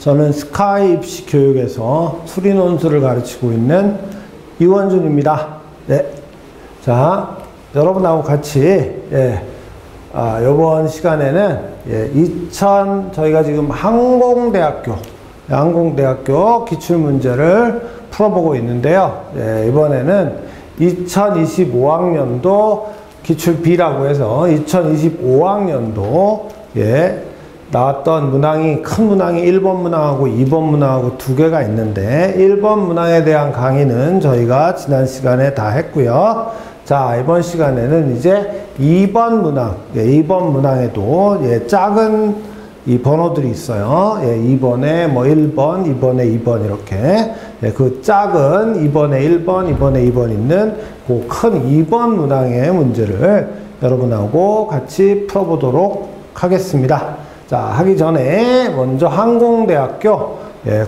저는 스카이 입시 교육에서 수리 논술을 가르치고 있는 이원준입니다. 네. 자, 여러분하고 같이, 이번 시간에는, 저희가 지금 항공대학교 기출문제를 풀어보고 있는데요. 이번에는 2025학년도 기출 B라고 해서 2025학년도, 나왔던 문항이, 큰 문항이 1번 문항하고 2번 문항하고 두 개가 있는데 1번 문항에 대한 강의는 저희가 지난 시간에 다 했고요. 자, 이번 시간에는 이제 2번 문항, 2번 문항에도 작은 이 번호들이 있어요. 2번에 뭐 1번, 2번에 2번 이렇게 그 작은 2번에 1번, 2번에 2번 있는 그 큰 2번 문항의 문제를 여러분하고 같이 풀어보도록 하겠습니다. 자, 하기 전에 먼저 항공대학교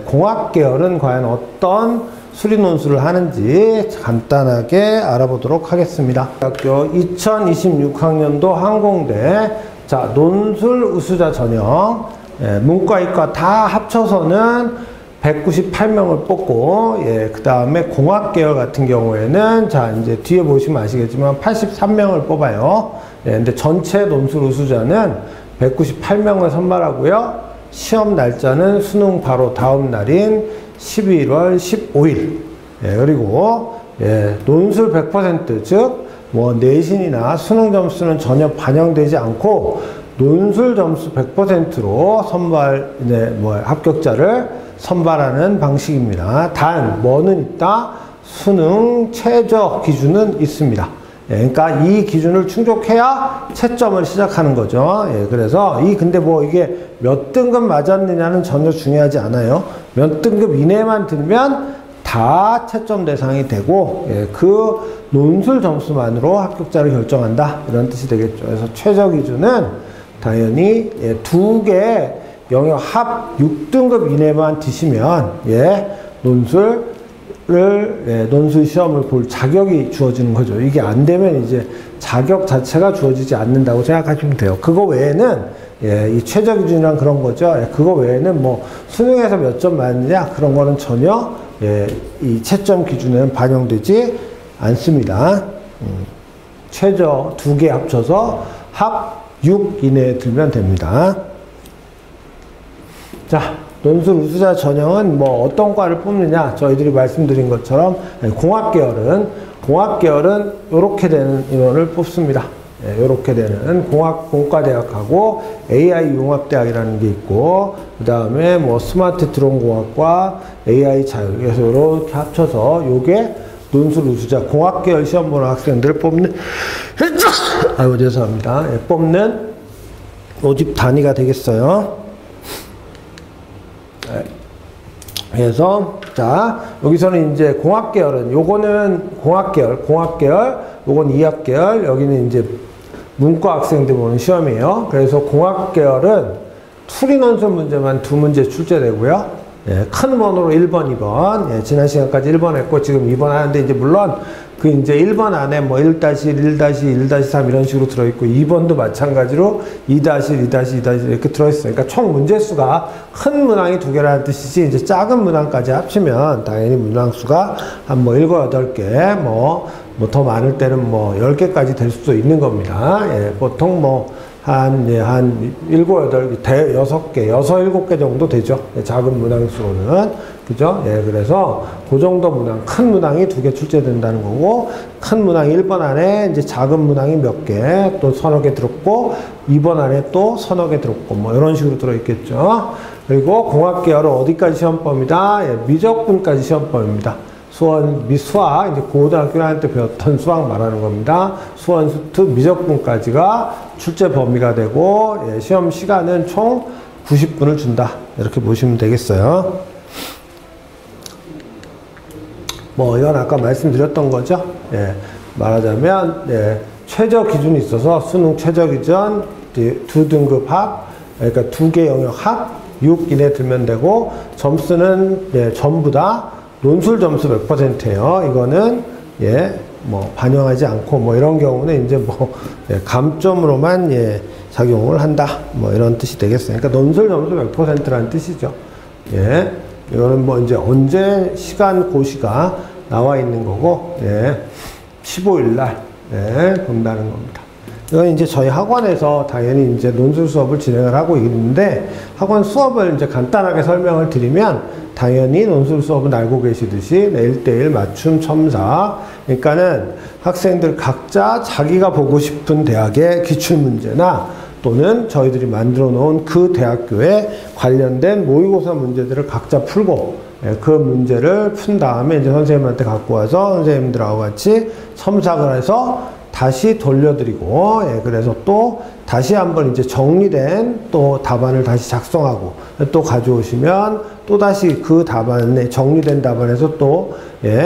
공학계열은 과연 어떤 수리 논술을 하는지 간단하게 알아보도록 하겠습니다. 대학교 2026학년도 항공대, 자, 논술 우수자 전형, 문과 이과 다 합쳐서는 198명을 뽑고, 그 다음에 공학계열 같은 경우에는, 자, 이제 뒤에 보시면 아시겠지만 83명을 뽑아요. 근데 전체 논술 우수자는 198명을 선발하고요. 시험 날짜는 수능 바로 다음 날인 11월 15일. 그리고, 논술 100%, 즉, 뭐, 내신이나 수능 점수는 전혀 반영되지 않고, 논술 점수 100%로 합격자를 선발하는 방식입니다. 단, 뭐는 있다? 수능 최저 기준은 있습니다. 그러니까 이 기준을 충족해야 채점을 시작하는 거죠. 그래서 근데 뭐 이게 몇 등급 맞았느냐는 전혀 중요하지 않아요. 몇 등급 이내만 들면 다 채점 대상이 되고, 그 논술 점수만으로 합격자를 결정한다. 이런 뜻이 되겠죠. 그래서 최저 기준은 당연히 두 개 영역 합 6등급 이내만 드시면, 논술 시험을 볼 자격이 주어지는 거죠. 이게 안 되면 이제 자격 자체가 주어지지 않는다고 생각하시면 돼요. 그거 외에는, 이 최저 기준이란 그런 거죠. 그거 외에는 뭐, 수능에서 몇 점 맞느냐, 그런 거는 전혀, 이 채점 기준에는 반영되지 않습니다. 최저 두 개 합쳐서 합 6 이내에 들면 됩니다. 자, 논술 우수자 전형은 뭐 어떤 과를 뽑느냐, 저희들이 말씀드린 것처럼 공학계열은 이렇게 되는 인원을 뽑습니다. 이렇게 되는 공과대학하고 AI 융합대학이라는 게 있고, 그 다음에 뭐 스마트 드론 공학과 AI 자율, 그래서 이렇게 합쳐서 요게 논술 우수자 공학계열 시험 보는 학생들을 뽑는 죄송합니다. 뽑는 모집 단위가 되겠어요. 그래서, 자, 여기서는 이제 공학계열은, 요거는 공학계열, 요건 이학계열, 여기는 이제 문과 학생들 보는 시험이에요. 그래서 공학계열은 수리 논술 문제만 2문제 출제되고요. 큰 번호로 1번, 2번. 지난 시간까지 1번 했고, 지금 2번 하는데, 이제 물론, 그 이제 1번 안에 뭐 1-1, 1-1-3 이런 식으로 들어있고, 2번도 마찬가지로 2-1, 2-2 이렇게 들어있어요. 그러니까 총 문제수가 큰 문항이 2개라는 뜻이지, 이제 작은 문항까지 합치면 당연히 문항수가 한 뭐 7, 8개, 뭐 더 많을 때는 뭐 10개까지 될 수도 있는 겁니다. 보통 뭐 한 7, 8개, 6개, 7개 정도 되죠. 작은 문항수로는. 그죠? 그래서 그 정도 문항, 큰 문항이 2개 출제된다는 거고, 큰 문항이 1번 안에 이제 작은 문항이 몇 개, 또 서너 개 들었고, 2번 안에 또 서너 개 들었고, 뭐 이런 식으로 들어있겠죠. 그리고 공학계열은 어디까지 시험범위다? 미적분까지 시험범위입니다. 수학, 이제 고등학교 다닐 때 배웠던 수학 말하는 겁니다. 수원, 수투, 미적분까지가 출제 범위가 되고, 시험 시간은 총 90분을 준다. 이렇게 보시면 되겠어요. 뭐, 이건 아까 말씀드렸던 거죠. 말하자면, 최저 기준이 있어서 수능 최저 기준, 2등급 합, 그러니까 2개 영역 합, 6 이내 들면 되고, 점수는, 전부 다 논술 점수 100%예요. 이거는 뭐 반영하지 않고 뭐 이런 경우는 이제 뭐 감점으로만 작용을 한다. 뭐 이런 뜻이 되겠어요. 그러니까 논술 점수 100%라는 뜻이죠. 예. 이거는 뭐 이제 언제 시간 고시가 나와 있는 거고, 예. 15일 날, 예. 본다는 겁니다. 이건 이제 저희 학원에서 당연히 이제 논술 수업을 진행을 하고 있는데, 학원 수업을 이제 간단하게 설명을 드리면, 당연히 논술 수업은 알고 계시듯이 1대1 맞춤 첨삭. 그러니까는 학생들 각자 자기가 보고 싶은 대학의 기출문제나 또는 저희들이 만들어 놓은 그 대학교에 관련된 모의고사 문제들을 각자 풀고, 그 문제를 푼 다음에 이제 선생님한테 갖고 와서 선생님들하고 같이 첨삭을 해서 다시 돌려드리고, 그래서 또 다시 한번 이제 정리된 또 답안을 다시 작성하고 또 가져오시면 또 다시 그 답안에 정리된 답안에서 또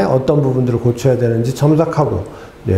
어떤 부분들을 고쳐야 되는지 첨삭하고,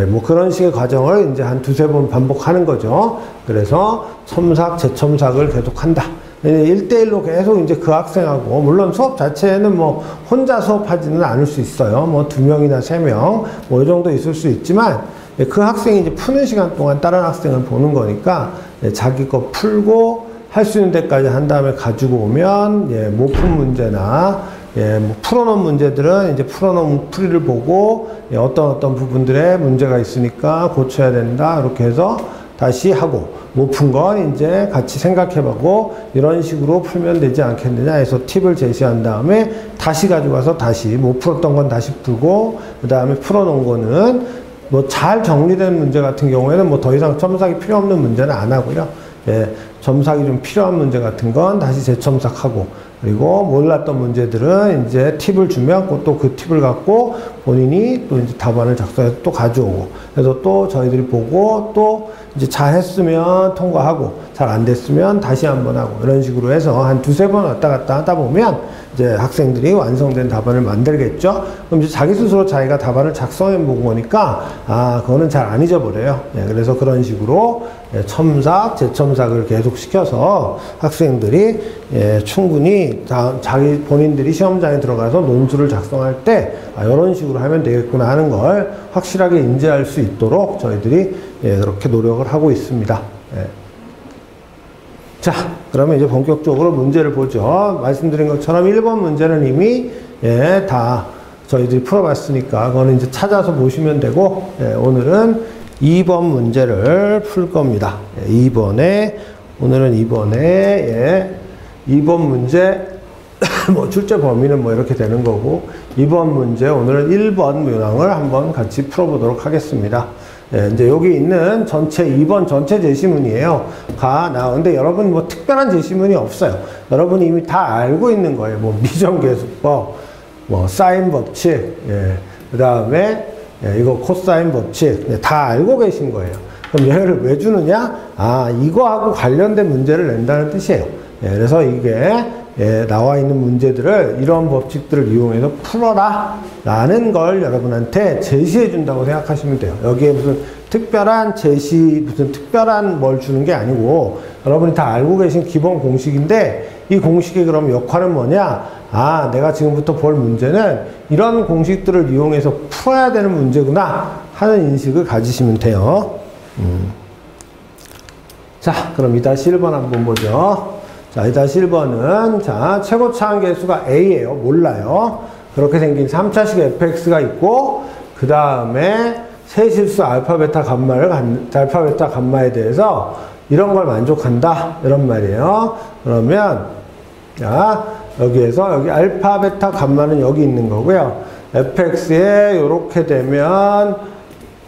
뭐 그런 식의 과정을 이제 한 두세 번 반복하는 거죠. 그래서 첨삭, 재첨삭을 계속 한다. 1대1로 계속 이제 그 학생하고, 물론 수업 자체는 뭐 혼자 수업하지는 않을 수 있어요. 뭐 2명이나 3명, 뭐 이 정도 있을 수 있지만, 그 학생이 이제 푸는 시간 동안 다른 학생을 보는 거니까, 자기 거 풀고 할 수 있는 데까지 한 다음에 가지고 오면, 못 푼 문제나, 뭐 풀어놓은 문제들은 이제 풀어놓은 풀이를 보고, 어떤 부분들에 문제가 있으니까 고쳐야 된다. 이렇게 해서 다시 하고, 못 푼 건 이제 같이 생각해보고, 이런 식으로 풀면 되지 않겠느냐 해서 팁을 제시한 다음에 다시 가지고 와서 다시 못 풀었던 건 다시 풀고, 그 다음에 풀어놓은 거는 뭐 잘 정리된 문제 같은 경우에는 뭐 더 이상 첨삭이 필요 없는 문제는 안 하고요. 첨삭이 좀 필요한 문제 같은 건 다시 재첨삭하고, 그리고 몰랐던 문제들은 이제 팁을 주면 또 그 팁을 갖고 본인이 또 이제 답안을 작성해서 또 가져오고, 그래서 또 저희들이 보고 또 이제 잘 했으면 통과하고, 잘 안 됐으면 다시 한번 하고, 이런 식으로 해서 한 두세 번 왔다 갔다 하다 보면 이제 학생들이 완성된 답안을 만들겠죠. 그럼 이제 자기 스스로 자기가 답안을 작성해 보고 보니까, 그거는 잘 안 잊어버려요. 그래서 그런 식으로 첨삭, 재첨삭을 계속 시켜서 학생들이 충분히 자기 본인들이 시험장에 들어가서 논술을 작성할 때 이런 식으로 하면 되겠구나 하는 걸 확실하게 인지할 수 있도록 저희들이 그렇게 노력을 하고 있습니다. 자, 그러면 이제 본격적으로 문제를 보죠. 말씀드린 것처럼 1번 문제는 이미 다 저희들이 풀어봤으니까 그거는 이제 찾아서 보시면 되고, 오늘은 2번 문제를 풀 겁니다. 오늘은 2번 문제 뭐 출제 범위는 뭐 이렇게 되는 거고, 2번 문제 오늘은 1번 문항을 한번 같이 풀어보도록 하겠습니다. 이제 여기 있는 전체 2번 전체 제시문이에요. 근데 여러분 뭐 특별한 제시문이 없어요. 여러분이 이미 다 알고 있는 거예요. 뭐 미정계수법, 뭐 사인 법칙, 그 다음에 이거 코사인 법칙 다 알고 계신 거예요. 그럼 얘를 왜 주느냐? 이거하고 관련된 문제를 낸다는 뜻이에요. 그래서 이게 나와 있는 문제들을 이런 법칙들을 이용해서 풀어라 라는 걸 여러분한테 제시해 준다고 생각하시면 돼요. 여기에 무슨 특별한 제시, 무슨 특별한 뭘 주는 게 아니고, 여러분이 다 알고 계신 기본 공식인데, 이 공식의 그럼 역할은 뭐냐? 내가 지금부터 볼 문제는 이런 공식들을 이용해서 풀어야 되는 문제구나 하는 인식을 가지시면 돼요. 자, 그럼 2-1번 한번 보죠. 자, 2-1번은, 최고차항 계수가 A예요. 몰라요. 그렇게 생긴 3차식 fx가 있고, 그 다음에 세실수 알파, 베타, 감마에 대해서 이런 걸 만족한다. 이런 말이에요. 그러면, 여기에서, 여기 알파, 베타, 감마는 여기 있는 거고요. fx에 요렇게 되면,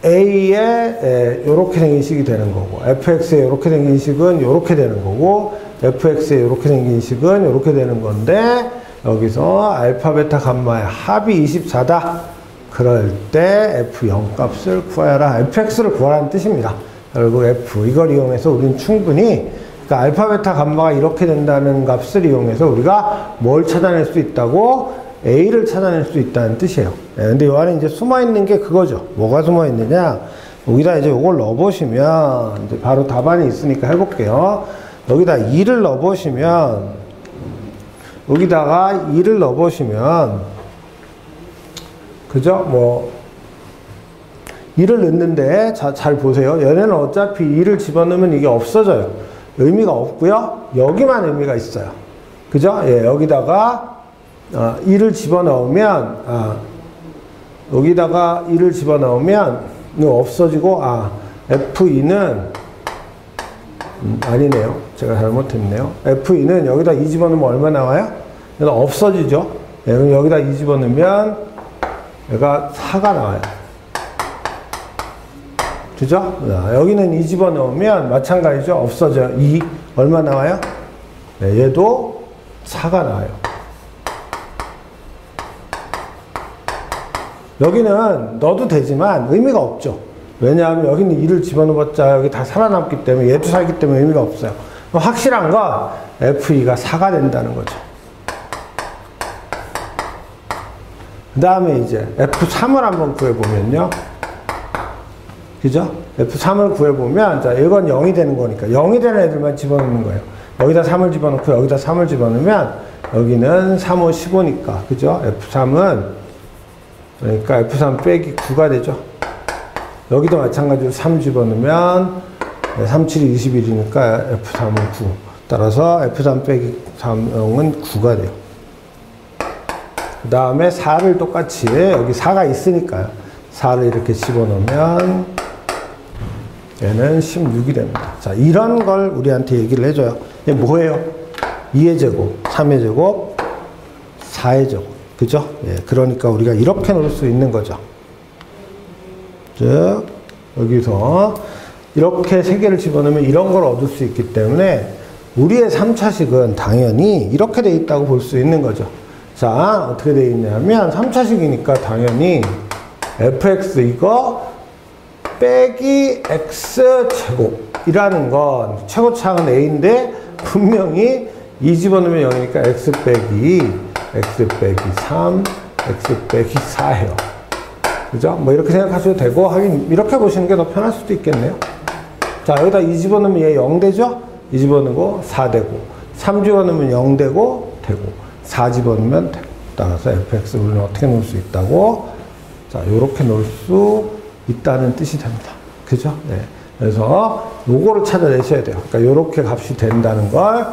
A에 요렇게 생긴 식이 되는 거고, fx에 요렇게 생긴 식은 요렇게 되는 거고, fx에 이렇게 생긴 식은 이렇게 되는 건데, 여기서 알파, 베타, 감마의 합이 24다. 그럴 때 f0 값을 구하여라. fx를 구하라는 뜻입니다. 결국 f, 이걸 이용해서 우리는 충분히, 그러니까 알파, 베타, 감마가 이렇게 된다는 값을 이용해서 우리가 뭘 찾아낼 수 있다고? a를 찾아낼 수 있다는 뜻이에요. 근데 이 안에 이제 숨어 있는 게 그거죠. 뭐가 숨어 있느냐? 여기다 이제 이걸 넣어보시면, 이제 바로 답안이 있으니까 해볼게요. 여기다 2를 넣어보시면, 여기다가 2를 넣어보시면, 그죠? 뭐, 2를 넣는데, 잘 보세요. 얘네는 어차피 2를 집어넣으면 이게 없어져요. 의미가 없고요. 여기만 의미가 있어요. 그죠? 예, 여기다가 2를 집어넣으면 여기다가 2를 집어넣으면 이거 없어지고 F2는 아니네요. 제가 잘못했네요. F2는 여기다 2 집어넣으면 얼마 나와요? 얘가 없어지죠. 예, 그럼 여기다 2 집어넣으면 얘가 4가 나와요. 그죠? 여기는 2 집어넣으면 마찬가지죠. 없어져요. 2 얼마 나와요? 네, 얘도 4가 나와요. 여기는 넣어도 되지만 의미가 없죠. 왜냐하면 여기는 2를 집어넣었자 여기 다 살아남기 때문에 얘도 살기 때문에 의미가 없어요. 확실한 건 F2가 4가 된다는 거죠. 그 다음에 이제 F3을 한번 구해보면요. 그죠? F3을 구해보면, 자, 이건 0이 되는 거니까, 0이 되는 애들만 집어넣는 거예요. 여기다 3을 집어넣고, 여기다 3을 집어넣으면, 여기는 3, 5, 15니까, 그죠? F3은, 그러니까 F3 빼기 9가 되죠. 여기도 마찬가지로 3 집어넣으면, 3, 7이 21이니까 F3은 9. 따라서 F3 빼기 3은 9가 돼요. 그 다음에 4를 똑같이, 여기 4가 있으니까요. 4를 이렇게 집어넣으면 얘는 16이 됩니다. 자, 이런 걸 우리한테 얘기를 해줘요. 이게 뭐예요? 2의 제곱, 3의 제곱, 4의 제곱. 그죠? 예, 그러니까 우리가 이렇게 놓을 수 있는 거죠. 즉, 여기서 이렇게 3개를 집어넣으면 이런 걸 얻을 수 있기 때문에 우리의 3차식은 당연히 이렇게 돼 있다고 볼 수 있는 거죠. 자, 어떻게 돼 있냐면 3차식이니까 당연히 fx 이거 빼기 x제곱이라는 건 최고차항은 a인데 분명히 2 집어넣으면 0이니까 x 빼기 3, x 빼기 4예요. 그죠? 뭐 이렇게 생각하셔도 되고, 하긴 이렇게 보시는 게 더 편할 수도 있겠네요. 자, 여기다 2 집어넣으면 얘 0 되죠? 2 집어넣고 4 되고, 3 집어넣으면 0 되고 4 집어넣으면 되고. 따라서 fx 우리는 어떻게 놓을 수 있다고? 자, 요렇게 놓을 수 있다는 뜻이 됩니다. 그죠? 네. 그래서 요거를 찾아내셔야 돼요. 그러니까 요렇게 값이 된다는 걸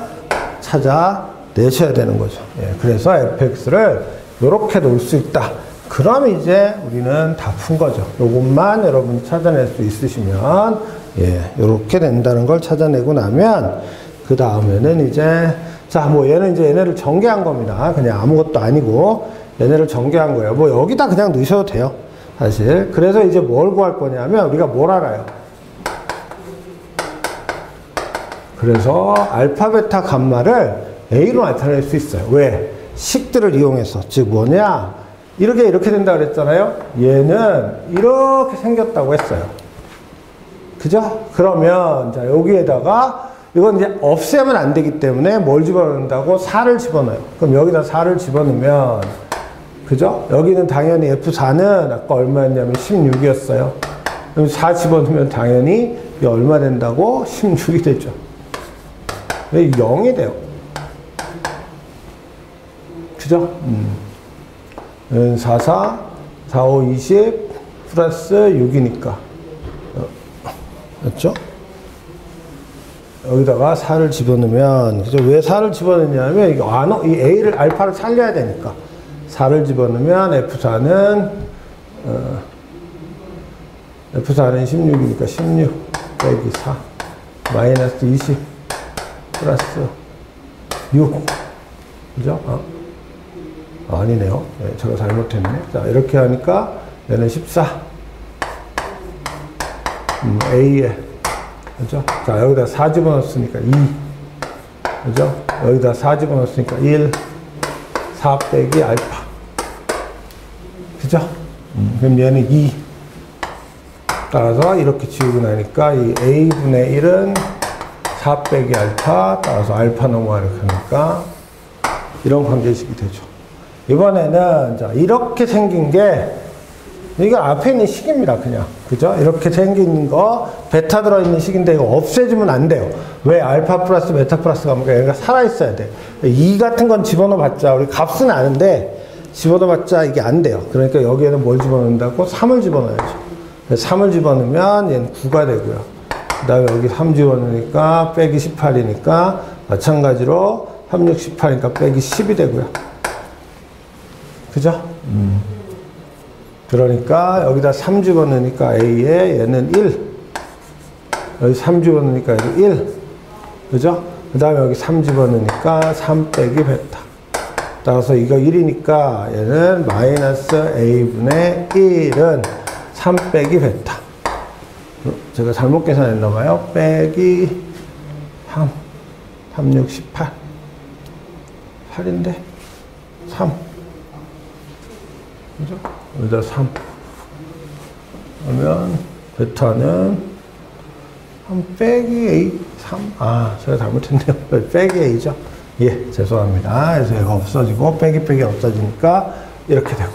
찾아내셔야 되는 거죠. 예. 그래서 fx를 요렇게 놓을 수 있다. 그럼 이제 우리는 다 푼 거죠. 요것만 여러분이 찾아낼 수 있으시면, 예, 요렇게 된다는 걸 찾아내고 나면, 그 다음에는 이제, 자, 뭐 얘는 이제 얘네를 전개한 겁니다. 그냥 아무것도 아니고, 얘네를 전개한 거예요. 뭐 여기다 그냥 넣으셔도 돼요. 사실. 그래서 이제 뭘 구할 거냐면, 우리가 뭘 알아요? 그래서 알파, 베타, 감마를 A로 나타낼 수 있어요. 왜? 식들을 이용해서. 즉 뭐냐? 이렇게 된다 그랬잖아요. 얘는 이렇게 생겼다고 했어요. 그죠? 그러면 자, 여기에다가 이건 이제 없애면 안 되기 때문에 뭘 집어넣는다고? 4를 집어넣어요. 그럼 여기다 4를 집어넣으면, 그죠? 여기는 당연히 F4는 아까 얼마였냐면 16이었어요. 그럼 4 집어넣으면 당연히 이게 얼마 된다고? 16이 되죠. 왜 0이 돼요? 그죠? 4, 4, 4, 5, 20, 플러스 6이니까. 맞죠? 여기다가 4를 집어넣으면, 그죠? 왜 4를 집어넣냐면, 이 A를, 알파를 살려야 되니까. 4를 집어넣으면 F4는 16이니까 16 빼기 4, 마이너스 20, 플러스 6. 그죠? 아니네요. 네, 제가 잘못했네. 자, 이렇게 하니까 얘는 14. A에. 그죠? 자, 여기다 4 집어넣었으니까 2. 그죠? 여기다 4 집어넣었으니까 1. 4 빼기 알파. 그죠? 그럼 얘는 2. 따라서 이렇게 지우고 나니까 이 A분의 1은 4 빼기 알파. 따라서 알파 넘어가 이렇게 하니까 이런 관계식이 되죠. 이번에는 자, 이렇게 생긴 게 이거 앞에 있는 식입니다. 그냥. 그죠? 이렇게 생긴 거 베타 들어있는 식인데 이거 없애주면 안 돼요. 왜? 알파 플러스 베타 플러스가 뭔가 얘가 살아있어야 돼. 2 같은 건 집어넣어봤자 우리 값은 아는데 집어넣어봤자 이게 안 돼요. 그러니까 여기에는 뭘 집어넣는다고? 3을 집어넣어야죠. 3을 집어넣으면 얘는 9가 되고요. 그 다음에 여기 3 집어넣으니까 빼기 18이니까 마찬가지로 3, 6, 18이니까 빼기 10이 되고요. 그죠? 그러니까 여기다 3 집어넣으니까 A에 얘는 1. 여기 3 집어넣으니까 여기 1. 그죠? 그 다음에 여기 3 집어넣으니까 3 빼기 베타. 따라서 이거 1이니까 얘는 마이너스 A분의 1은 3 빼기 베타. 제가 잘못 계산했나봐요. 빼기 3. 3, 6, 18. 8인데 3. 그죠? 여기다 3. 그러면 베타는 3 빼기 A 3. 아, 제가 잘못했네요. 빼기 A죠. 예, 죄송합니다. 그래서 얘가 없어지고 빼기 없어지니까 이렇게 되고,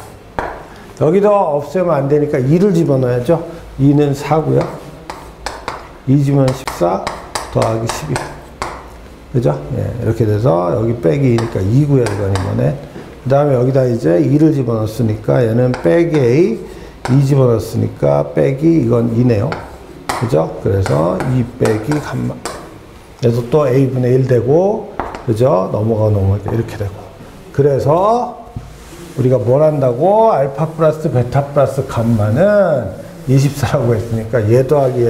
여기도 없애면 안 되니까 2를 집어넣어야죠. 2는 4고요. 2 집으면 14 더하기 12. 그죠? 예, 이렇게 돼서 여기 빼기 2니까 2고요. 이건 이번에. 그 다음에 여기다 이제 2를 집어넣었으니까 얘는 빼기 A, 2 집어넣었으니까 빼기 이건 2네요. 그죠? 그래서 2 빼기 감마. 그래서 또 A분의 1 되고, 그죠? 넘어가 이렇게 되고. 그래서 우리가 뭘 한다고? 알파 플러스 베타 플러스 감마는 24라고 했으니까 얘 더하기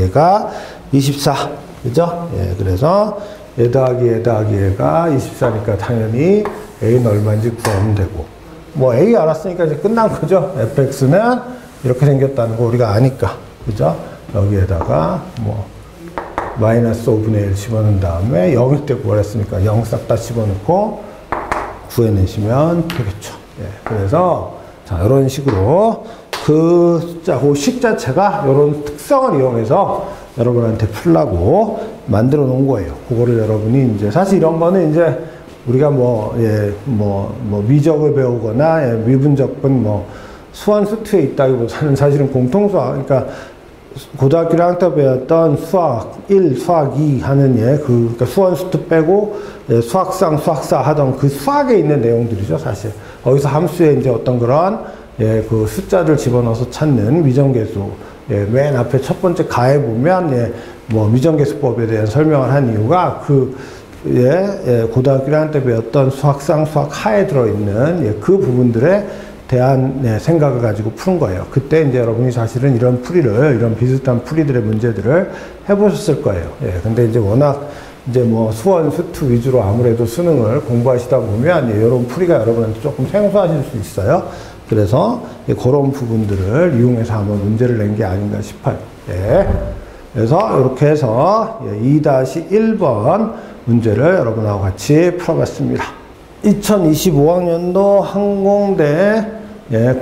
얘가 24. 그죠? 예, 그래서 얘 더하기 얘가 24니까 당연히 A는 얼마인지 구하면 되고. 뭐 A 알았으니까 이제 끝난 거죠? fx는 이렇게 생겼다는 거 우리가 아니까. 그죠? 여기에다가 뭐 마이너스 5분의 1 집어넣은 다음에 0일 때 구하랬으니까 0 싹 다 집어넣고 구해내시면 되겠죠. 예, 그래서 자, 이런 식으로 그 숫자, 그 식 자체가 이런 특성을 이용해서 여러분한테 풀라고 만들어 놓은 거예요. 그거를 여러분이 이제 사실 이런 거는 이제 우리가 미적을 배우거나 미분적분 수원 수투에 있다기보다는 사실은 공통수학, 그러니까 고등학교 1학년 때 배웠던 수학 1, 수학 2 하는 그러니까 수원 수투 빼고 수학상, 수학사 하던 그 수학에 있는 내용들이죠, 사실. 거기서 함수에 이제 어떤 그런 그 숫자를 집어넣어서 찾는 미정계수. 맨 앞에 첫 번째 가에 보면 미정계수법에 대한 설명을 한 이유가 고등학교 1학년 때 배웠던 수학상, 수학하에 들어있는 그 부분들에 대한 생각을 가지고 푸는 거예요. 그때 이제 여러분이 사실은 이런 비슷한 풀이들의 문제들을 해보셨을 거예요. 근데 이제 워낙 이제 수원, 수투 위주로 아무래도 수능을 공부하시다 보면 이런 풀이가 여러분한테 조금 생소하실 수 있어요. 그래서 그런 부분들을 이용해서 한번 문제를 낸 게 아닌가 싶어요. 그래서 이렇게 해서 2-1번 문제를 여러분하고 같이 풀어봤습니다. 2025학년도 항공대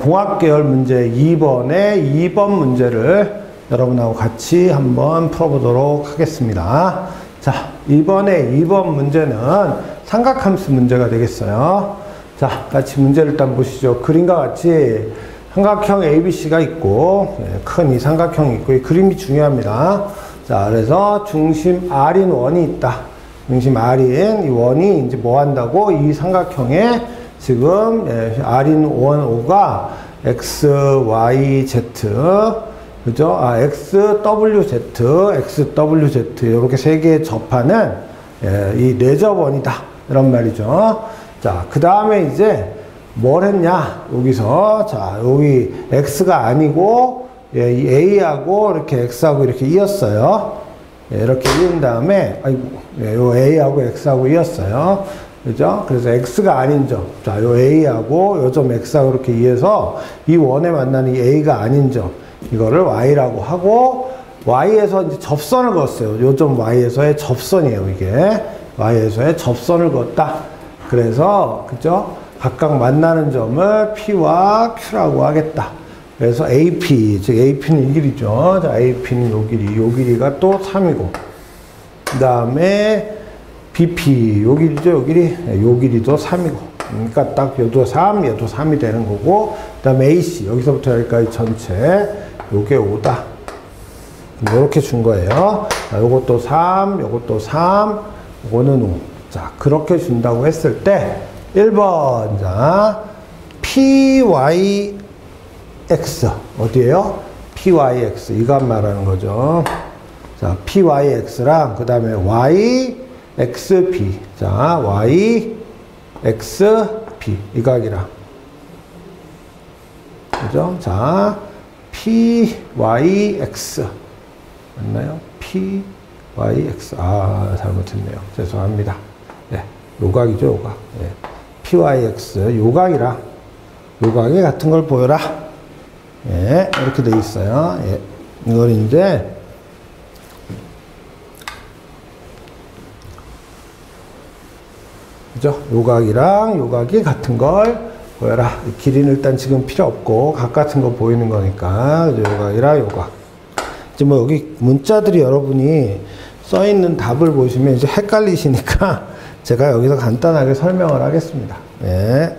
공학계열 문제 2번의 2번 문제를 여러분하고 같이 한번 풀어보도록 하겠습니다. 자, 이번에 2번 문제는 삼각함수 문제가 되겠어요. 자, 같이 문제를 일단 보시죠. 그림과 같이 삼각형 ABC가 있고, 큰 이 삼각형이 있고, 이 그림이 중요합니다. 자, 그래서 중심 R인 원이 있다. 중심 R인 이 원이 이제 뭐 한다고? 이 삼각형에 지금 R인 원 O가 X, Y, Z, 그죠? X, W, Z, X, W, Z 이렇게 세 개에 접하는 이 내접원이다. 이런 말이죠. 자, 그 다음에 이제 뭘 했냐? 여기서 자, 여기 X가 아니고 이 A하고 이렇게 X하고 이렇게 이었어요. 이렇게 이은 다음에 요 A하고 X하고 이었어요. 그죠? 그래서 X가 아닌 점. 자, 요 A하고 요 점 X하고 이렇게 이어서 이 원에 만나는 이 A가 아닌 점. 이거를 Y라고 하고, Y에서 이제 접선을 그었어요. 요 점 Y에서의 접선이에요, 이게. Y에서의 접선을 그었다. 그래서, 그죠? 각각 만나는 점을 P와 Q라고 하겠다. 그래서 AP, 즉 AP는 이 길이죠. 자, AP는 요 길이가 또 3이고. 그 다음에 BP, 요 길이죠, 요 길이. 요 길이도 3이고. 그러니까 딱 얘도 3, 얘도 3이 되는 거고. 그 다음에 AC, 여기서부터 여기까지 전체, 요게 5다. 이렇게 준 거예요. 자, 요것도 3, 요것도 3, 요거는 5. 자, 그렇게 준다고 했을 때, 1번, 자, PYX, 어디에요? PYX, 이거 말하는 거죠. 자, PYX랑, 그 다음에 Y, XB. 자, Y, X, B. 이 각이라. 그죠? 자, P, Y, X. 맞나요? P, Y, X. 아, 잘못했네요. 죄송합니다. 네, 요각이죠, 요각. 네. P, Y, X. 요각이라. 요각이 같은 걸 보여라. 예, 이렇게 돼 있어요. 예. 이걸 이제 그죠? 요각이랑 요각이 같은 걸 보여라. 길이는 일단 지금 필요 없고 각 같은 거 보이는 거니까 요각이랑 요각. 이제 뭐 여기 문자들이 여러분이 써 있는 답을 보시면 이제 헷갈리시니까 제가 여기서 간단하게 설명을 하겠습니다. 예.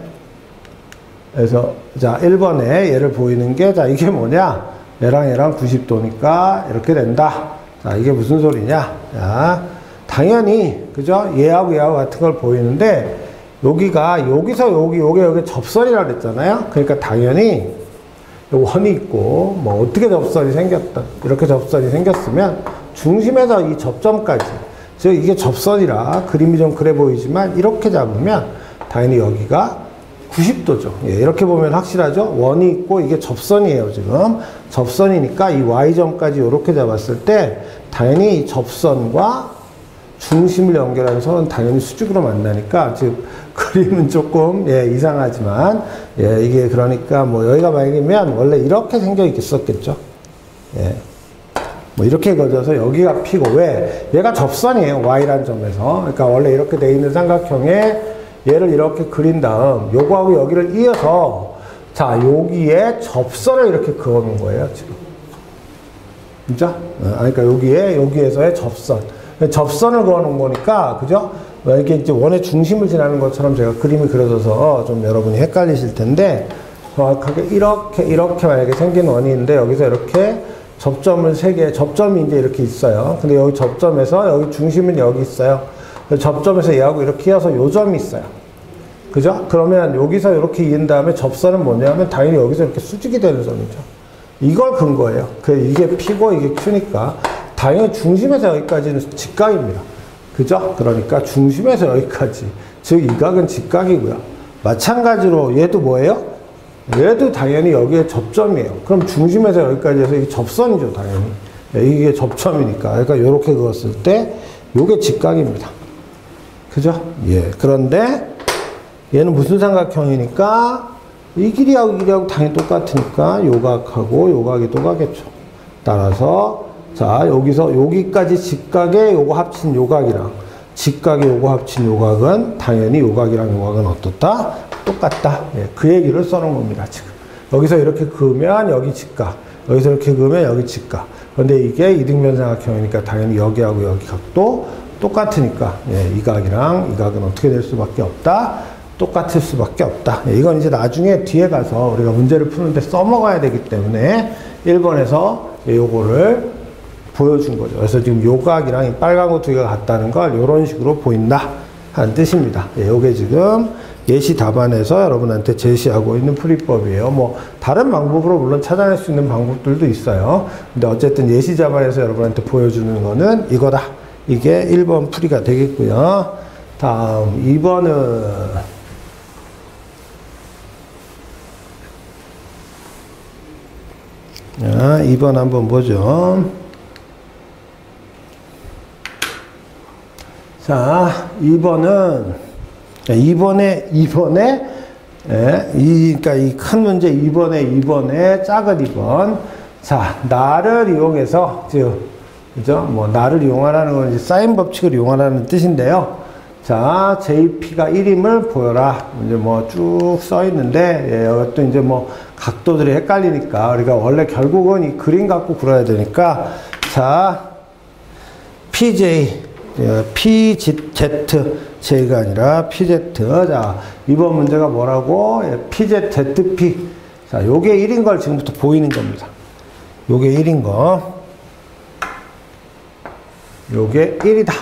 그래서 자 1번에 얘를 보이는 게 자 이게 뭐냐? 얘랑 90도니까 이렇게 된다. 자 이게 무슨 소리냐? 자 당연히 그죠? 얘하고 같은 걸 보이는데 여기가 여기서 요게 접선이라 그랬잖아요. 그러니까 당연히 원이 있고 뭐 어떻게 접선이 생겼다 이렇게 접선이 생겼으면 중심에서 이 접점까지 즉 이게 접선이라 그림이 좀 그래 보이지만 이렇게 잡으면 당연히 여기가 90도죠. 예, 이렇게 보면 확실하죠? 원이 있고 이게 접선이에요, 지금. 접선이니까 이 Y점까지 이렇게 잡았을 때 당연히 이 접선과 중심을 연결하는 선은 당연히 수직으로 만나니까 즉 그림은 조금 예, 이상하지만 예, 이게 그러니까 뭐 여기가 만약이면 원래 이렇게 생겨 있었겠죠. 예. 뭐 이렇게 그어져서 여기가 P고 왜? 얘가 접선이에요, Y라는 점에서. 그러니까 원래 이렇게 돼 있는 삼각형에 얘를 이렇게 그린 다음 요거하고 여기를 이어서 자 여기에 접선을 이렇게 그어 놓은 거예요 지금. 진짜? 그러니까 여기에서의 접선을 그어 놓은 거니까 그죠? 이렇게 이제 원의 중심을 지나는 것처럼 제가 그림이 그려져서 좀 여러분이 헷갈리실 텐데 정확하게 이렇게 만약에 생긴 원이 있는데 여기서 이렇게 접점을 3개 접점이 이제 이렇게 있어요. 근데 여기 접점에서 여기 중심은 여기 있어요. 접점에서 얘하고 이렇게 이어서 요 점이 있어요. 그죠? 그러면 여기서 이렇게 이은 다음에 접선은 뭐냐면 당연히 여기서 이렇게 수직이 되는 점이죠. 이걸 근 거예요. 이게 P고 이게 Q니까 당연히 중심에서 여기까지는 직각입니다. 그죠? 그러니까 중심에서 여기까지. 즉 이 각은 직각이고요. 마찬가지로 얘도 뭐예요? 얘도 당연히 여기에 접점이에요. 그럼 중심에서 여기까지 해서 이게 접선이죠, 당연히. 이게 접점이니까. 그러니까 이렇게 그었을 때 요게 직각입니다. 그죠? 예. 그런데 얘는 무슨 삼각형이니까 이 길이하고 당연히 똑같으니까 요각하고 요각이 똑같겠죠. 따라서 자 여기서 여기까지 직각에 요거 합친 요각이랑 직각에 요거 합친 요각은 당연히 요각이랑 요각은 어떻다? 똑같다. 예. 그 얘기를 써놓은 겁니다. 지금 여기서 이렇게 그으면 여기 직각, 여기서 이렇게 그으면 여기 직각. 그런데 이게 이등변 삼각형이니까 당연히 여기하고 여기 각도 똑같으니까 예, 이 각이랑 이 각은 어떻게 될 수밖에 없다? 똑같을 수밖에 없다. 예, 이건 이제 나중에 뒤에 가서 우리가 문제를 푸는데 써먹어야 되기 때문에 1번에서 예, 요거를 보여준 거죠. 그래서 지금 요 각이랑 이 빨간 거 두 개가 같다는 걸 이런 식으로 보인다 하는 뜻입니다. 예, 요게 지금 예시 답안에서 여러분한테 제시하고 있는 풀이법이에요. 뭐 다른 방법으로 물론 찾아낼 수 있는 방법들도 있어요. 근데 어쨌든 예시 답안에서 여러분한테 보여주는 거는 이거다. 이게 1번 풀이가 되겠고요. 다음 2번은 자, 2번 한번 보죠. 자, 2번은 이번에 예, 그러니까 이 큰 문제 2번에 작은 2번. 자, 나를 이용해서 그죠? 뭐 나를 이용하라는 건 이제 사인 법칙을 이용하라는 뜻인데요. 자, JP가 1임을 보여라. 이제 뭐 쭉 써 있는데 예, 이것도 이제 뭐 각도들이 헷갈리니까 우리가 원래 결국은 이 그림 갖고 그려야 되니까 자, PJ PZ가 아니라 PZ. 자, 이번 문제가 뭐라고? 예, PZZP. 자, 요게 1인 걸 지금부터 보이는 겁니다. 요게 1인 거. 요게 1이다.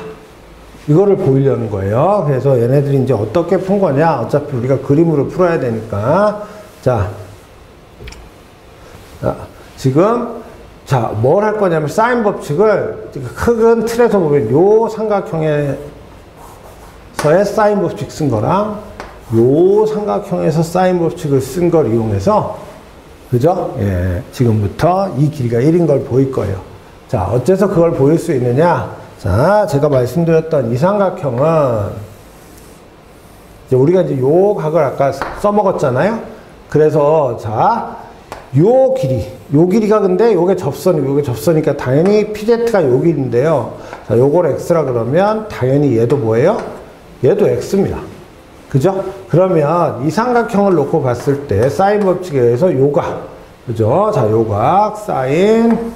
이거를 보이려는 거예요. 그래서 얘네들이 이제 어떻게 푼 거냐? 어차피 우리가 그림으로 풀어야 되니까. 자, 지금 뭘 할 거냐면 사인 법칙을 큰 틀에서 보면 요 삼각형의 삼각형에서의 사인 법칙 쓴 거랑 요 삼각형에서 사인 법칙을 쓴 걸 이용해서, 그죠? 예, 지금부터 이 길이가 1인 걸 보일 거예요. 자, 어째서 그걸 보일 수 있느냐? 자, 제가 말씀드렸던 이 삼각형은 이제 우리가 이제 요 각을 아까 써먹었잖아요. 그래서 자, 요 길이가 근데 요게 접선이니까 당연히 PZ가 요 길인데요. 자, 요걸 X라 그러면 당연히 얘도 뭐예요? 얘도 X입니다. 그죠? 그러면 이 삼각형을 놓고 봤을 때 사인 법칙에 의해서 요각, 그죠? 자, 요각, 사인,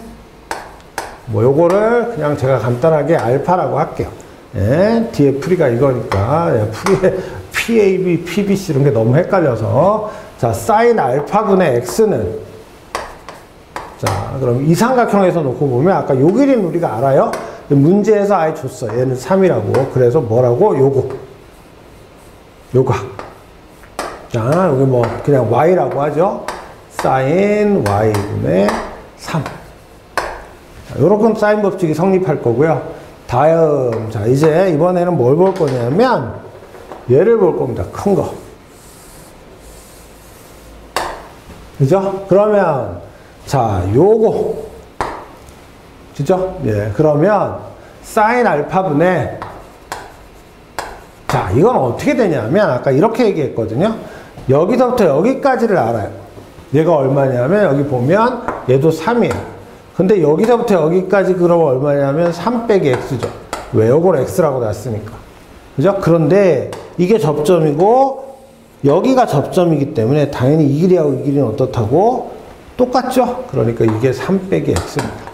뭐 요거를 그냥 제가 간단하게 알파라고 할게요. 예, 뒤에 풀이가 이거니까, 예, 풀이에 PAB, PBC 이런 게 너무 헷갈려서, 자, 사인 알파분의 X는, 자, 그럼 이 삼각형에서 놓고 보면 아까 요 길이는 우리가 알아요? 문제에서 아예 줬어. 얘는 3이라고. 그래서 뭐라고? 요각. 자, 여기 뭐 그냥 y라고 하죠. 사인 y분의 3. 요렇게 사인 법칙이 성립할 거고요. 다음, 자, 이제 이번에는 뭘 볼 거냐면 얘를 볼 겁니다. 큰 거. 그죠? 그러면 자, 요거. 그죠? 예, 그러면 사인 알파분의, 자, 이건 어떻게 되냐면 아까 이렇게 얘기했거든요. 여기서부터 여기까지를 알아요. 얘가 얼마냐면 여기 보면 얘도 3이에요. 근데 여기서부터 여기까지 그러면 얼마냐면 3 빼기 x죠. 왜? 요걸 x라고 놨으니까. 그죠? 그런데 이게 접점이고 여기가 접점이기 때문에 당연히 이 길이하고 이 길이는 어떻다고? 똑같죠? 그러니까 이게 3 빼기 x입니다.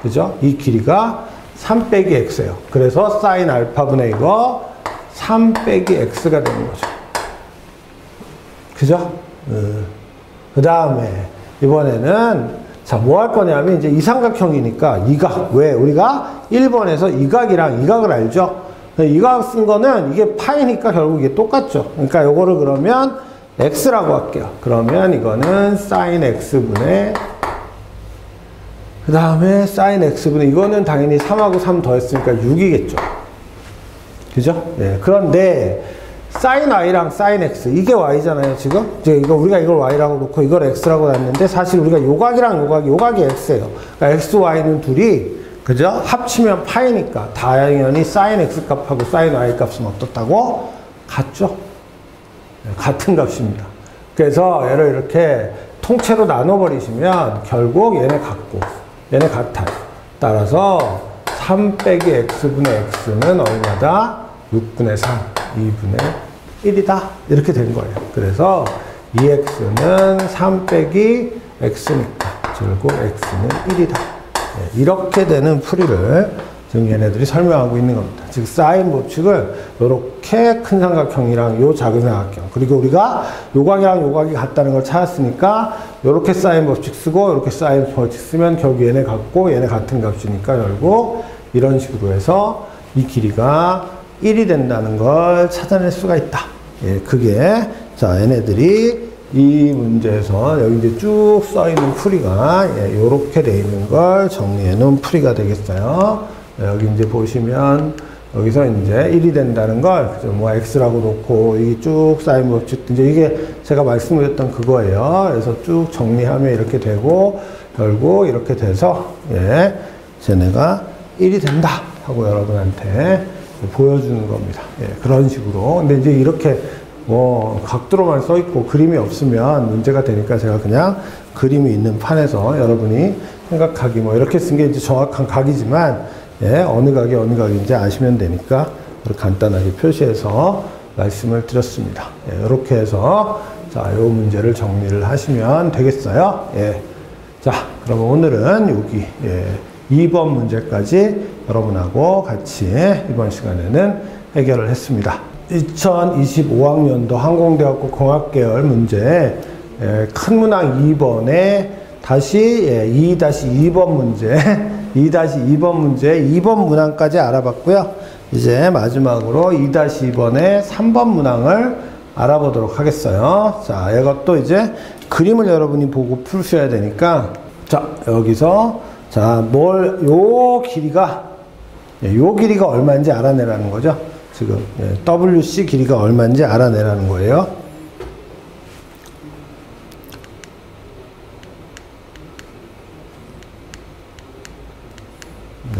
그죠? 이 길이가 3 빼기 x예요. 그래서 사인 알파분의 이거 3 빼기 x가 되는 거죠. 그죠? 그 다음에 이번에는 자, 뭐 할 거냐면 이제 이 삼각형이니까 이 각, 왜? 우리가 1번에서 이 각이랑 이 각을 알죠? 이 각 쓴 거는 이게 파이니까 결국 이게 똑같죠. 그러니까 요거를 그러면 x라고 할게요. 그러면 이거는 sin x분의, 그 다음에 sin x분의, 이거는 당연히 3하고 3 더했으니까 6이겠죠. 그죠? 네. 그런데 sin y랑 sin x, 이게 y잖아요, 지금. 이제 우리가 이걸 y라고 놓고 이걸 x라고 놨는데 사실 우리가 요각이랑 요각이 x예요. 그러니까 x, y는 둘이, 그죠? 합치면 파이니까 당연히 sin x 값하고 sin y 값은 어떻다고? 같죠? 네, 같은 값입니다. 그래서 얘를 이렇게 통째로 나눠버리시면 결국 얘네 같고 얘네 같아요. 따라서 3 빼기 x분의 x는 얼마다? 6분의 3, 2분의 1이다. 이렇게 된 거예요. 그래서 이 x는 3 빼기 x니까 결국 x는 1이다. 네, 이렇게 되는 풀이를 지금 얘네들이 설명하고 있는 겁니다. 즉 사인 법칙을 이렇게 큰 삼각형이랑 요 작은 삼각형, 그리고 우리가 요각이랑 요각이 같다는 걸 찾았으니까 이렇게 사인 법칙 쓰고 이렇게 사인 법칙 쓰면 결국 얘네 같고 얘네 같은 값이니까 결국 이런 식으로 해서 이 길이가 1이 된다는 걸 찾아낼 수가 있다. 예, 그게 자, 얘네들이 이 문제에서 여기 이제 쭉 써 있는 풀이가 예, 요렇게 돼 있는 걸 정리해 놓은 풀이가 되겠어요. 여기 이제 보시면 여기서 이제 1이 된다는 걸 뭐 x라고 놓고 이게 쭉 사인 법칙, 이제 이게 제가 말씀드렸던 그거예요. 그래서 쭉 정리하면 이렇게 되고 결국 이렇게 돼서 예, 쟤네가 1이 된다 하고 여러분한테 보여주는 겁니다. 예, 그런 식으로. 근데 이제 이렇게 뭐 각도로만 써 있고 그림이 없으면 문제가 되니까 제가 그냥 그림이 있는 판에서 여러분이 생각하기 뭐 이렇게 쓴 게 이제 정확한 각이지만 예, 어느 각인지 아시면 되니까 간단하게 표시해서 말씀을 드렸습니다. 예, 이렇게 해서 자, 요 문제를 정리를 하시면 되겠어요. 예. 자, 그러면 오늘은 여기 예, 2번 문제까지 여러분하고 같이 이번 시간에는 해결을 했습니다. 2025학년도 항공대학교 공학계열 문제 예, 큰 문항 2번에 다시 예, 2-2번 문제 2-2번 문제 2번 문항까지 알아봤고요. 이제 마지막으로 2-2번의 3번 문항을 알아보도록 하겠어요. 자, 이것도 이제 그림을 여러분이 보고 푸셔야 되니까 자, 여기서 자, 요 길이가 얼마인지 알아내라는 거죠. 지금. 예, WC 길이가 얼마인지 알아내라는 거예요.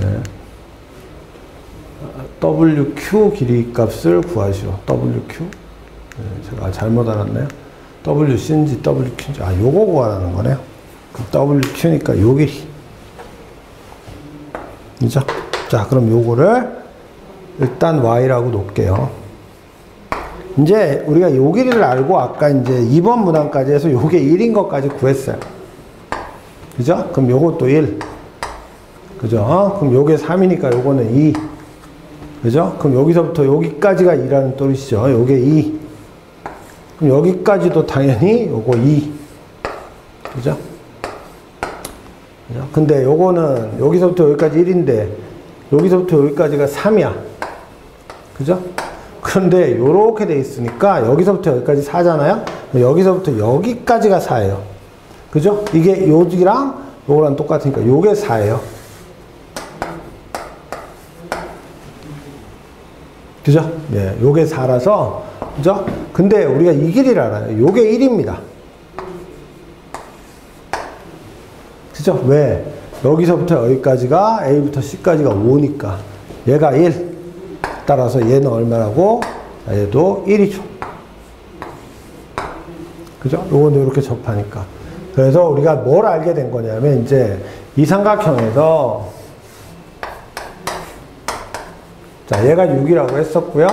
네. WQ 길이 값을 구하시오. WQ. 네, 제가 잘못 알았네요. WC인지 WQ인지. 아, 요거 구하라는 거네요. 그 WQ니까 요 길이. 그죠? 자, 그럼 요거를 일단 Y라고 놓을게요. 이제 우리가 요 길이를 알고 아까 이제 2번 문항까지 해서 요게 1인 것까지 구했어요. 그죠? 그럼 요것도 1. 그죠? 그럼 요게 3이니까 요거는 2. 그죠? 그럼 여기서부터 여기까지가 2라는 뜻이죠. 요게 2. 그럼 여기까지도 당연히 요거 2. 그죠? 그죠? 근데 요거는 여기서부터 여기까지 1인데 여기서부터 여기까지가 3이야. 그죠? 그런데 요렇게 돼 있으니까 여기서부터 여기까지 4잖아요? 여기서부터 여기까지가 4예요. 그죠? 이게 여기랑 요거랑 똑같으니까 요게 4예요. 그죠? 예, 요게 4라서, 그죠? 근데 우리가 이 길이를 알아요. 요게 1입니다. 그죠? 왜? 여기서부터 여기까지가 A부터 C까지가 5니까 얘가 1. 따라서 얘는 얼마라고? 자, 얘도 1이죠. 그죠? 요거는 이렇게 접하니까. 그래서 우리가 뭘 알게 된 거냐면 이제 이 삼각형에서 자, 얘가 6이라고 했었고요.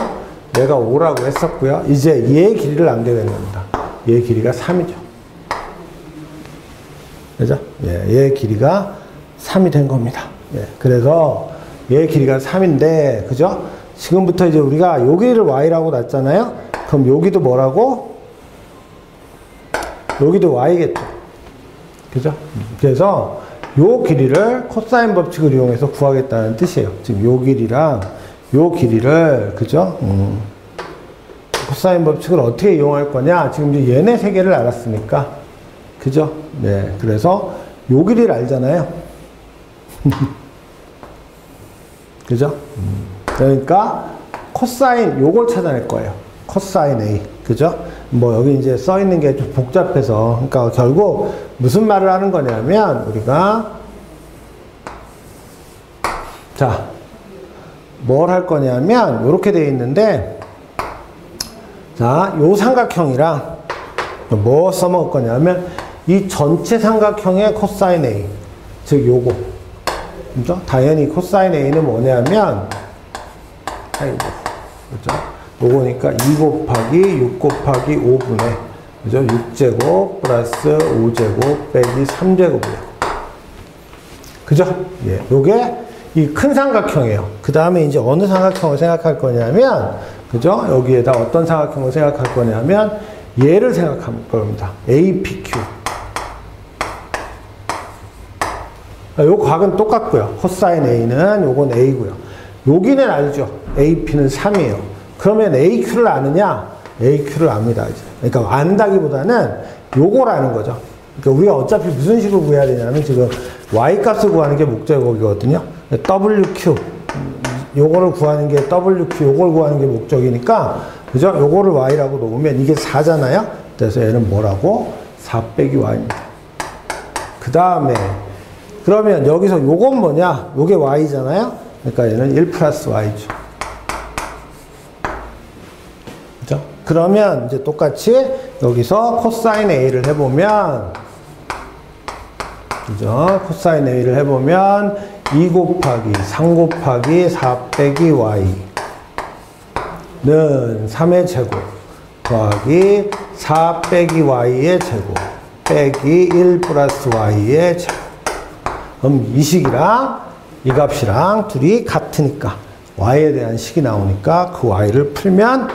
얘가 5라고 했었고요. 이제 얘의 길이를 알게 된 겁니다. 얘의 길이가 3이죠. 그죠? 예, 얘의 길이가 3이 된 겁니다. 예, 그래서 얘의 길이가 3인데, 그죠? 지금부터 이제 우리가 요 길이를 y라고 놨잖아요? 그럼 여기도 뭐라고? 여기도 y겠죠. 그죠? 그래서 요 길이를 코사인 법칙을 이용해서 구하겠다는 뜻이에요. 지금 요 길이랑 요 길이를, 그죠? 코사인 법칙을 어떻게 이용할 거냐? 지금 이제 얘네 세 개를 알았으니까. 그죠? 네. 그래서 요 길이를 알잖아요. 그죠? 그러니까 코사인 요걸 찾아낼 거예요. 코사인 A. 그죠? 뭐 여기 이제 써 있는 게 좀 복잡해서. 그러니까 결국 무슨 말을 하는 거냐면 우리가 자, 뭘 할 거냐면 이렇게 되어 있는데 자, 요 삼각형이랑 뭐 써먹을 거냐면 이 전체 삼각형의 코사인 A. 즉 요거. 그죠? 당연히 코사인 A는 뭐냐면 아이고, 그죠? 요거니까 2 곱하기 6 곱하기 5분의 그죠? 6제곱 플러스 5제곱 빼기 3제곱이에요. 그죠? 예, 요게 이 큰 삼각형이에요. 그 다음에 이제 어느 삼각형을 생각할 거냐면 그죠? 여기에다 어떤 삼각형을 생각할 거냐면 얘를 생각할 겁니다. APQ. 요 곽은 똑같고요. 코사인 A는 요건 A고요. 여기는 알죠. AP는 3이에요. 그러면 AQ를 아느냐? AQ를 압니다. 이제. 그러니까 안다기보다는 요걸 아는 거죠. 그러니까 우리가 어차피 무슨 식으로 구해야 되냐면 지금 Y 값을 구하는 게 목적이거든요. WQ. 요거를 구하는 게 WQ, 요걸 구하는 게 목적이니까, 그죠? 요거를 Y라고 놓으면 이게 4잖아요? 그래서 얘는 뭐라고? 4 빼기 Y입니다. 그 다음에, 그러면 여기서 요건 뭐냐? 요게 Y잖아요? 그러니까 얘는 1 플러스 Y죠. 그죠? 그러면 이제 똑같이 여기서 코사인 A를 해보면, 그죠? 코사인 A를 해보면 2 곱하기 3 곱하기 4 빼기 Y는 3의 제곱 더하기 4 빼기 Y의 제곱 빼기 1 플러스 Y의 제곱. 그럼 이 식이랑 이 값이랑 둘이 같으니까 Y에 대한 식이 나오니까 그 Y를 풀면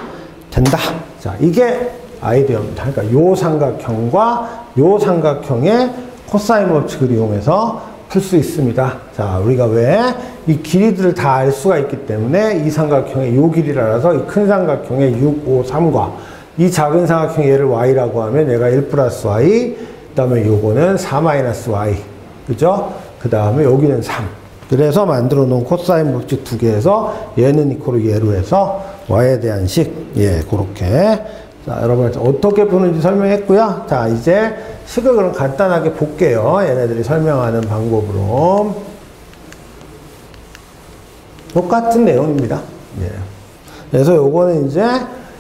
된다. 자, 이게 아이디어입니다. 그러니까 요 삼각형과 요 삼각형의 코사인 법칙을 이용해서 풀 수 있습니다. 자, 우리가 왜 이 길이들을 다 알 수가 있기 때문에 이 삼각형의 요 길이를 알아서 이 큰 삼각형의 6, 5, 3과 이 작은 삼각형 얘를 y라고 하면 얘가 1 플러스 y, 그 다음에 요거는 4 마이너스 y. 그죠? 그 다음에 여기는 3. 그래서 만들어 놓은 코사인 법칙 두 개에서 얘는 이코로 얘로 해서 y에 대한 식. 예, 그렇게. 자, 여러분 어떻게 푸는지 설명했고요. 자, 이제 식을 그럼 간단하게 볼게요. 얘네들이 설명하는 방법으로. 똑같은 내용입니다. 예. 그래서 요거는 이제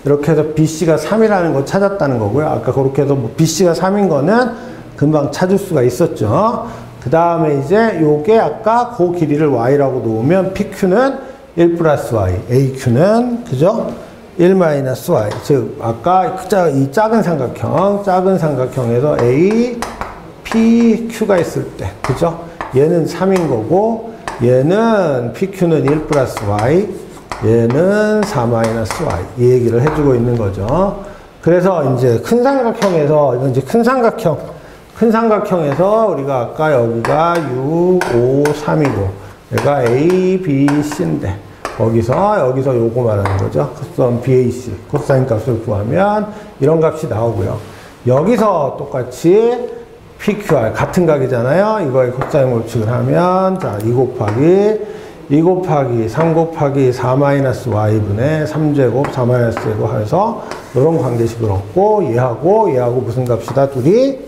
이렇게 해서 BC가 3이라는 거 찾았다는 거고요. 아까 그렇게 해서 뭐 BC가 3인 거는 금방 찾을 수가 있었죠. 그 다음에 이제 요게 아까 그 길이를 y라고 놓으면 PQ는 1 플러스 y, AQ는, 그죠? 1 마이너스 y. 즉, 아까 이 작은 삼각형에서 A, P, Q가 있을 때, 그죠? 얘는 3인 거고, 얘는 PQ는 1 플러스 y, 얘는 4 마이너스 y. 이 얘기를 해주고 있는 거죠. 그래서 이제 큰 삼각형에서, 이건 이제 큰 삼각형에서 우리가 아까 여기가 6, 5, 3이고, 얘가 A, B, C인데, 여기서 요거 말하는 거죠. 코사인 BAC, 코사인 값을 구하면 이런 값이 나오고요. 여기서 똑같이 PQR, 같은 각이잖아요. 이거의 코사인 법칙을 하면, 자, 2 곱하기 3 곱하기 4 마이너스 y분의 3제곱 4 마이너스 제곱 해서 이런 관계식을 얻고, 얘하고 무슨 값이다? 둘이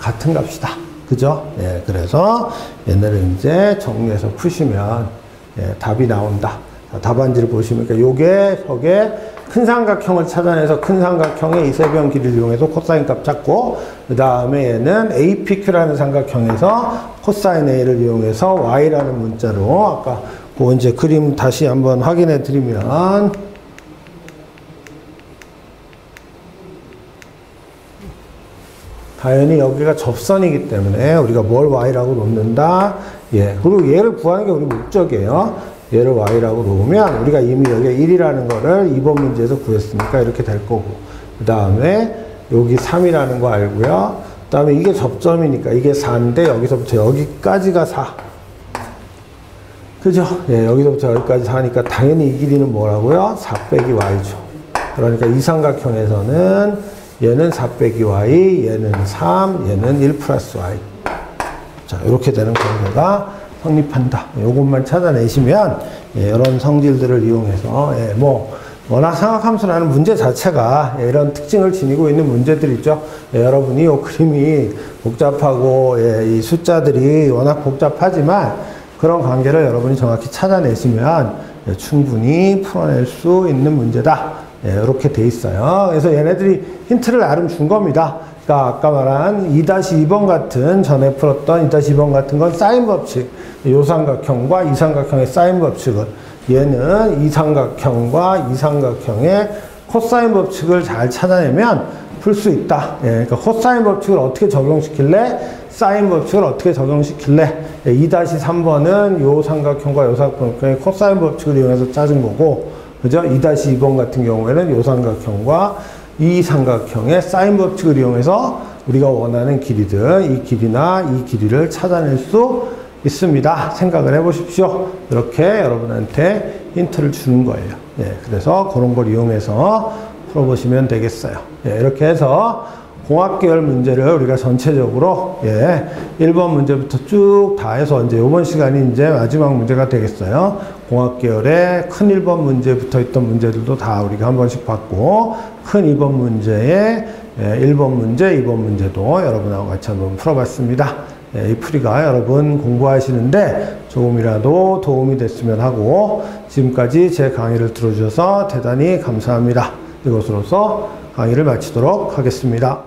같은 값이다. 그죠? 예, 그래서 얘네를 이제 정리해서 푸시면 예, 답이 나온다. 자, 답안지를 보시면, 그러니까 저게 큰 삼각형을 찾아내서 큰 삼각형의 이세변 길이를 이용해서 코사인 값 찾고, 그 다음에 얘는 APQ라는 삼각형에서 코사인 A를 이용해서 Y라는 문자로, 아까 그 이제 그림 다시 한번 확인해 드리면, 당연히 여기가 접선이기 때문에 우리가 뭘 y라고 놓는다. 예. 그리고 얘를 구하는 게 우리 목적이에요. 얘를 y라고 놓으면 우리가 이미 여기 1이라는 거를 2번 문제에서 구했으니까 이렇게 될 거고. 그 다음에 여기 3이라는 거 알고요. 그 다음에 이게 접점이니까 이게 4인데 여기서부터 여기까지가 4. 그죠? 예. 여기서부터 여기까지 4니까 당연히 이 길이는 뭐라고요? 4 빼기 y죠. 그러니까 이 삼각형에서는 얘는 4 빼기 y, 얘는 3, 얘는 1 플러스 y. 자, 이렇게 되는 관계가 성립한다. 요것만 찾아내시면, 예, 이런 성질들을 이용해서, 예, 워낙 삼각함수라는 문제 자체가, 예, 이런 특징을 지니고 있는 문제들이 있죠. 예, 여러분이 이 그림이 복잡하고, 예, 이 숫자들이 워낙 복잡하지만, 그런 관계를 여러분이 정확히 찾아내시면, 예, 충분히 풀어낼 수 있는 문제다. 예, 이렇게 돼 있어요. 그래서 얘네들이 힌트를 나름 준 겁니다. 그러니까 아까 말한 2-2번 같은, 전에 풀었던 2-2번 같은 건 사인 법칙. 이 삼각형과 이 삼각형의 사인 법칙을, 얘는 이 삼각형과 이 삼각형의 코사인 법칙을 잘 찾아내면 풀 수 있다. 예, 그러니까 코사인 법칙을 어떻게 적용시킬래? 사인 법칙을 어떻게 적용시킬래? 예, 2-3번은 이 삼각형과 이 삼각형의 코사인 법칙을 이용해서 찾은 거고, 그죠? 2-2번 같은 경우에는 이 삼각형과 이 삼각형의 사인 법칙을 이용해서 우리가 원하는 길이들, 이 길이나 이 길이를 찾아낼 수 있습니다. 생각을 해보십시오. 이렇게 여러분한테 힌트를 주는 거예요. 예, 그래서 그런 걸 이용해서 풀어보시면 되겠어요. 예, 이렇게 해서 공학계열 문제를 우리가 전체적으로, 예, 1번 문제부터 쭉 다 해서 이제 이번 시간이 이제 마지막 문제가 되겠어요. 공학계열의 큰 1번 문제 붙어 있던 문제들도 다 우리가 한 번씩 봤고, 큰 2번 문제에, 예, 1번 문제, 2번 문제도 여러분하고 같이 한번 풀어봤습니다. 예, 이 풀이가 여러분 공부하시는데 조금이라도 도움이 됐으면 하고, 지금까지 제 강의를 들어주셔서 대단히 감사합니다. 이것으로서 강의를 마치도록 하겠습니다.